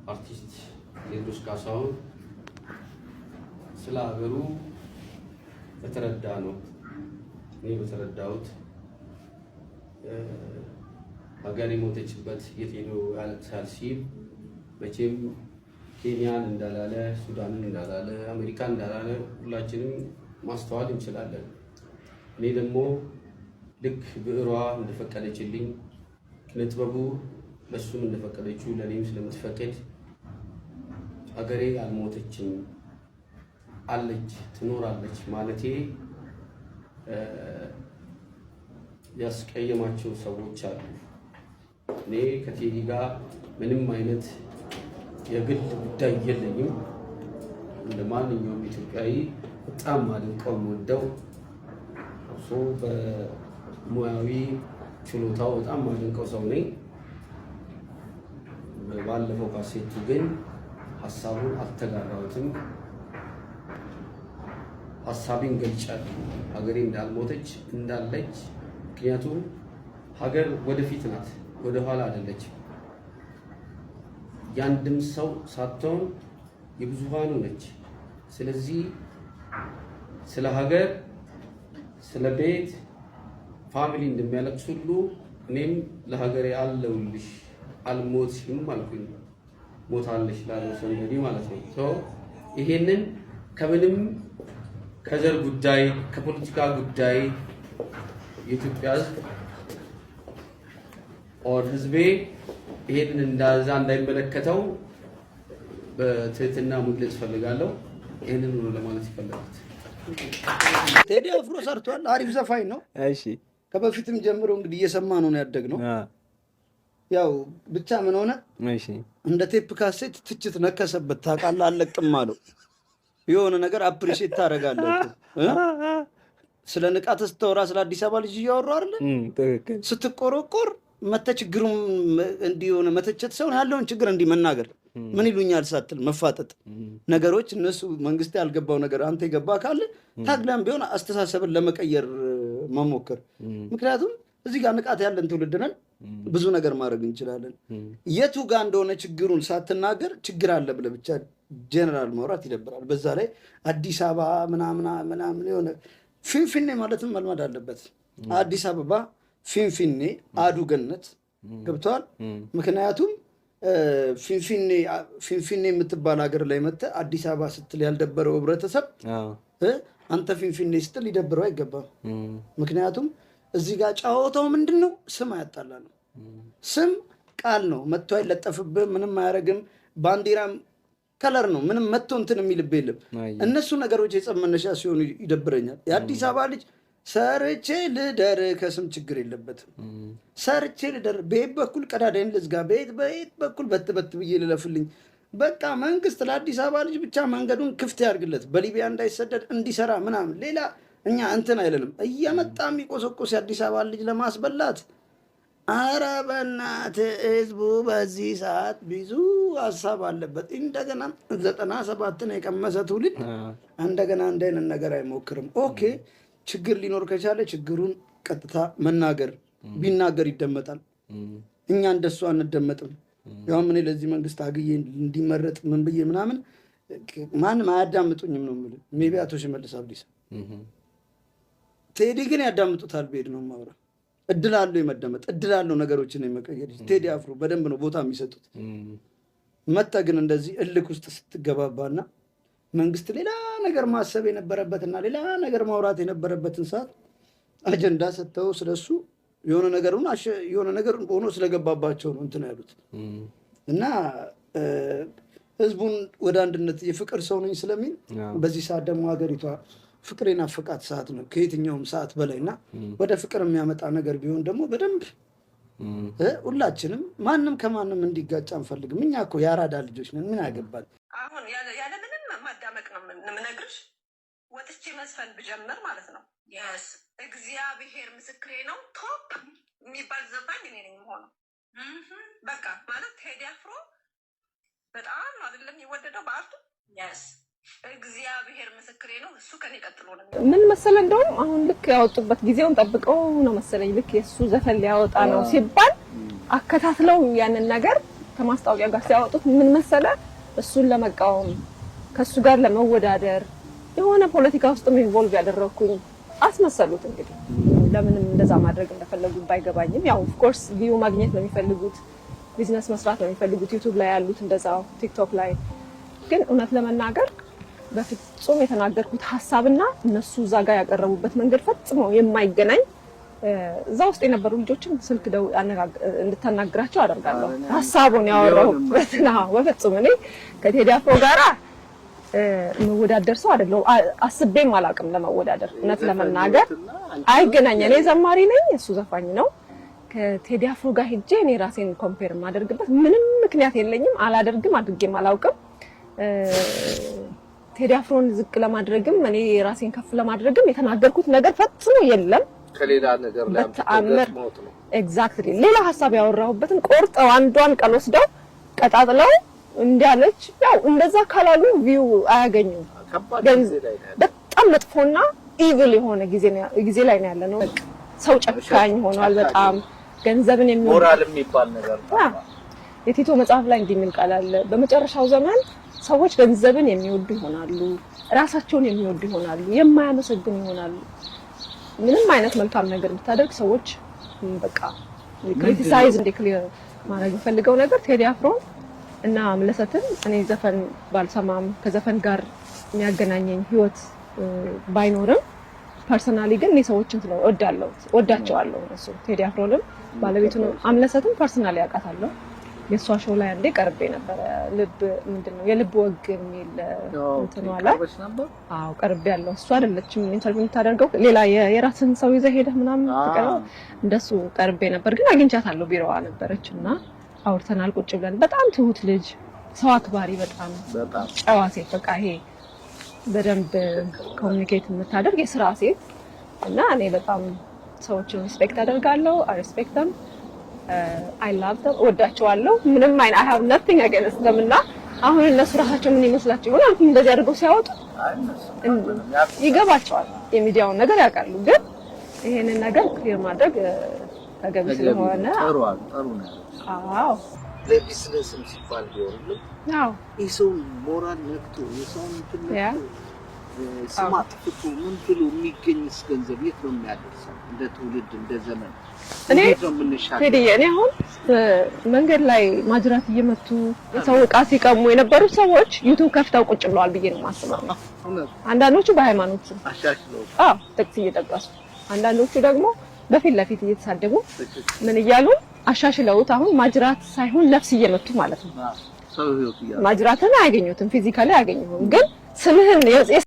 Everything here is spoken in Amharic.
አርቲስት ቴዎድሮስ ካሳሁን ስለ ሀገሩ በተረዳ ነው እኔ በተረዳሁት ሀገር የሞተችበት የቴኖ ያለቅሳል ሲል መቼም ኬንያን እንዳላለ ሱዳንን እንዳላለ አሜሪካን እንዳላለ ሁላችንም ማስተዋል እንችላለን። እኔ ደግሞ ልክ ብዕሯ እንደፈቀደችልኝ ለጥበቡ ለሱም እንደፈቀደችው ለኔም ስለምትፈቅድ ሀገሬ አልሞተችም አለች ትኖራለች ማለቴ ያስቀየማቸው ሰዎች አሉ። እኔ ከቴዲ ጋር ምንም አይነት የግል ጉዳይ የለኝም። እንደማንኛውም ኢትዮጵያዊ በጣም አድንቀው ወደው በሙያዊ ችሎታው በጣም አድንቀው ሰው ነኝ። ባለፈው ካሴቱ ግን ሐሳቡን አልተጋራሁትም። ሐሳቤን ገልጫለሁ። ሀገሬ እንዳልሞተች እንዳለች። ምክንያቱም ሀገር ወደፊት ናት፣ ወደ ኋላ አይደለችም። ያንድም ሰው ሳትሆን የብዙሃኑ ነች። ስለዚህ ስለ ሀገር፣ ስለ ቤት ፋሚሊ እንደሚያለቅስ ሁሉ እኔም ለሀገሬ አለሁልሽ አልሞትሽም አልኩኝ። ሞታለሽ ላለው ሰንበዲ ማለት ነው። ይሄንን ከምንም ከዘር ጉዳይ ከፖለቲካ ጉዳይ የኢትዮጵያ ሕዝብ ኦር ህዝቤ ይሄንን እንዳዛ እንዳይመለከተው በትህትና መግለጽ ፈልጋለሁ። ይሄንን ነው ለማለት ይፈልጋል። ቴዲ አፍሮ ሰርቷል። አሪፍ ዘፋኝ ነው። እሺ ከበፊትም ጀምሮ እንግዲህ እየሰማ ነው ያደግነው። ያው ብቻ ምን ሆነ እሺ እንደ ቴፕ ካሴት ትችት ነከሰበት። ታውቃለህ አለቅም አለው። የሆነ ነገር አፕሪሺየት ታደርጋለህ ስለ ንቃት ስተወራ ስለ አዲስ አበባ ልጅ እያወራሁ አይደል? ትክክል። ስትቆረቆር መተችግሩም እንዲሆነ መተቸት ሰው ያለውን ችግር እንዲ መናገር ምን ይሉኛል ሳትል መፋጠጥ ነገሮች እነሱ መንግስት ያልገባው ነገር አንተ ይገባ ካለ ታግላም ቢሆን አስተሳሰብን ለመቀየር መሞከር። ምክንያቱም እዚህ ጋር ንቃት ያለን ትውልድ ነን። ብዙ ነገር ማድረግ እንችላለን። የቱ ጋር እንደሆነ ችግሩን ሳትናገር ችግር አለ ብለህ ብቻ ጀነራል ማውራት ይደብራል። በዛ ላይ አዲስ አበባ ምናምን የሆነ ፊንፊኔ ማለትም መልመድ አለበት። አዲስ አበባ ፊንፊኔ አዱ ገነት ገብቷል። ምክንያቱም ፊንፊኔ የምትባል ሀገር ላይ መጥተህ አዲስ አበባ ስትል ያልደበረው ህብረተሰብ አንተ ፊንፊኔ ስትል ሊደብረው አይገባም። ምክንያቱም እዚህ ጋር ጫወታው ምንድን ነው? ስም አያጣላ ነው። ስም ቃል ነው። መጥቶ አይለጠፍብህ፣ ምንም አያረግም። ባንዲራም ከለር ነው። ምንም መጥቶ እንትን የሚልብህ የለም። እነሱ ነገሮች የጸብ መነሻ ሲሆኑ ይደብረኛል። የአዲስ አበባ ልጅ ሰርቼ ልደር ከስም ችግር የለበትም። ሰርቼ ልደር በየት በኩል ቀዳዳይን ልዝጋ፣ በየት በኩል በት ብዬ ልለፍልኝ። በቃ መንግስት ለአዲስ አበባ ልጅ ብቻ መንገዱን ክፍት ያርግለት፣ በሊቢያ እንዳይሰደድ እንዲሰራ ምናምን። ሌላ እኛ እንትን አይለንም። እየመጣ የሚቆሰቆስ የአዲስ አበባ ልጅ ለማስበላት ኧረ በእናትህ ህዝቡ በዚህ ሰዓት ብዙ ሀሳብ አለበት። እንደገና 97ን የቀመሰ ትውልድ እንደገና እንደ አይነት ነገር አይሞክርም። ኦኬ ችግር ሊኖር ከቻለ ችግሩን ቀጥታ መናገር ቢናገር ይደመጣል። እኛ እንደሱ አንደመጥም። ያው ምን ለዚህ መንግስት አግዬ እንዲመረጥ ምን ብዬ ምናምን ማንም አያዳምጡኝም ነው የምልህ። ሜቢ አቶ ሽመልስ አብዲሳ ቴዲ ግን ያዳምጡታል። ቤድ ነው ማውራ እድል አለው የመደመጥ እድል አለው ነገሮችን የመቀየር። ቴዲ አፍሮ በደንብ ነው ቦታ የሚሰጡት። መጣ ግን እንደዚህ እልክ ውስጥ ስትገባባና መንግስት ሌላ ነገር ማሰብ የነበረበትና ሌላ ነገር ማውራት የነበረበትን ሰዓት አጀንዳ ሰጥተው ስለሱ የሆነ ነገር ሆኖ ስለገባባቸው ነው እንትን ያሉት እና ህዝቡን ወደ አንድነት የፍቅር ሰው ነኝ ስለሚል በዚህ ሰዓት ደግሞ ሀገሪቷ ፍቅር የናፈቃት ሰዓት ነው ከየትኛውም ሰዓት በላይና ወደ ፍቅር የሚያመጣ ነገር ቢሆን ደግሞ በደንብ ሁላችንም ማንም ከማንም እንዲጋጭ አንፈልግም። እኛ እኮ የአራዳ ልጆች ነን። ምን ያገባል? አሁን ያለ ምንም ማዳመቅ ነው የምነግርሽ። ወጥቼ መስፈን ብጀምር ማለት ነው እግዚአብሔር ምስክሬ ነው ቶፕ የሚባል ዘፋኝ እኔ ነኝ የምሆነው። በቃ ማለት ቴዲ አፍሮ በጣም ነው አይደለም የሚወደደው በአርቱ እግዚአብሔር ምስክሬ ነው። እሱ ከኔ ቀጥሎ ነው። ምን መሰለ እንደውም አሁን ልክ ያወጡበት ጊዜውን ጠብቀው ነው መሰለኝ ልክ የሱ ዘፈን ሊያወጣ ነው ሲባል አከታትለው ያንን ነገር ከማስታወቂያ ጋር ሲያወጡት ምን መሰለ እሱን ለመቃወም ከሱ ጋር ለመወዳደር የሆነ ፖለቲካ ውስጥ ኢንቮልቭ ያደረኩኝ አስመሰሉት። እንግዲህ ለምንም እንደዛ ማድረግ እንደፈለጉ ባይገባኝም ያው ኦፍ ኮርስ ቪው ማግኘት ነው የሚፈልጉት፣ ቢዝነስ መስራት ነው የሚፈልጉት። ዩቲዩብ ላይ ያሉት እንደዛው ቲክቶክ ላይ ግን እውነት ለመናገር በፍጹም የተናገርኩት ሐሳብና እነሱ እዛ ጋር ያቀረቡበት መንገድ ፈጽሞ የማይገናኝ እዛ ውስጥ የነበሩ ልጆችን ስልክ ደው እንድታናግራቸው አደርጋለሁ። ሐሳቡን ያወራሁበት ነው። በፍጹም እኔ ከቴዲ አፍሮ ጋራ መወዳደር ሰው አይደለም። አስቤም አላውቅም ለመወዳደር እውነት ለመናገር አይገናኝ። እኔ ዘማሪ ነኝ፣ እሱ ዘፋኝ ነው። ከቴዲ አፍሮ ጋር ሄጄ እኔ ራሴን ኮምፔር ማደርግበት ምንም ምክንያት የለኝም። አላደርግም፣ አድርጌም አላውቅም። ቴዲ አፍሮን ዝቅ ለማድረግም እኔ ራሴን ከፍ ለማድረግም የተናገርኩት ነገር ፈጽሞ የለም። ከሌላ ነገር ላይ ተአምር ኤግዛክትሊ ሌላ ሐሳብ ያወራሁበትን ቆርጠው አንዷን ቃል ወስደው ቀጣጥለው እንዲያለች ያው እንደዛ ካላሉ ቪው አያገኙም። በጣም መጥፎና ኢቪል የሆነ ጊዜ ላይ ነው ያለነው። ሰው ጨካኝ ሆኗል በጣም ገንዘብን የሚወድ ሞራል የሚባል ነገር የቲቶ መጽሐፍ ላይ እንዲህ የሚል ቃል አለ። በመጨረሻው ዘመን ሰዎች ገንዘብን የሚወዱ ይሆናሉ፣ ራሳቸውን የሚወዱ ይሆናሉ፣ የማያመሰግኑ ይሆናሉ። ምንም አይነት መልካም ነገር ብታደርግ ሰዎች በቃ ክሪቲሳይዝ ዲክሌር ማድረግ የሚፈልገው ነገር ቴዲ አፍሮን እና አምለሰትን እኔ ዘፈን ባልሰማም ከዘፈን ጋር የሚያገናኘኝ ህይወት ባይኖርም ፐርሰናሊ ግን እኔ ሰዎችን ወዳቸዋለሁ። እሱ ቴዲ አፍሮንም ባለቤቱን አምለሰትን ፐርሰናሊ ያውቃታለሁ። የሷ ሾው ላይ አንዴ ቀርቤ ነበር። ልብ ምንድነው የልብ ወግ የሚል እንትን ዋላ አዎ ቀርቤ ያለው እሷ አይደለችም ኢንተርቪው የምታደርገው ሌላ የራስን ሰው ይዘህ ሄደህ ምናምን ተቀረው እንደሱ ቀርቤ ነበር። ግን አግኝቻታለሁ፣ ቢሮዋ ነበረችና አውርተናል ቁጭ ብለን። በጣም ትሁት ልጅ፣ ሰው አክባሪ፣ በጣም ጨዋ ሴት፣ በቃ ይሄ በደንብ ኮሙኒኬት የምታደርግ የስራ ሴት እና እኔ በጣም ሰዎችን ሪስፔክት አደርጋለሁ። አይ ሪስፔክት them I love them ወዳቸዋለሁ። ምንም አይነት I have nothing against them እና አሁን እነሱ ራሳቸው ምን ይመስላቸው ይሆናል እንደዚህ አድርገው ሲያወጡ ይገባቸዋል፣ የሚዲያውን ነገር ያውቃሉ። ግን ይሄንን ነገር ክሊር ማድረግ ተገቢ ስለሆነ ጥሩ ነው። አዎ ለቢዝነስም ሲባል ቢሆንም አዎ የሰው ሞራል ነክቶ የሰው ስማት ፍቱ ምን ብሎ የሚገኝስ ገንዘብ የት ነው የሚያደርሰው? እንደ ትውልድ እንደ ዘመን እኔ አሁን መንገድ ላይ ማጅራት እየመቱ የሰው ዕቃ ሲቀሙ የነበሩ ሰዎች ዩቲዩብ ከፍተው ቁጭ ብለዋል ብዬ ነው የማስበው። አንዳንዶቹ በሃይማኖት ጥቅስ እየጠቀሱ፣ አንዳንዶቹ ደግሞ በፊት ለፊት እየተሳደቡ ምን እያሉ አሻሽለውት አሁን ማጅራት ሳይሆን ነፍስ እየመቱ ማለት ነው። ማጅራትን አያገኙትም፣ ፊዚካሊ አያገኙትም፣ ግን ስምህን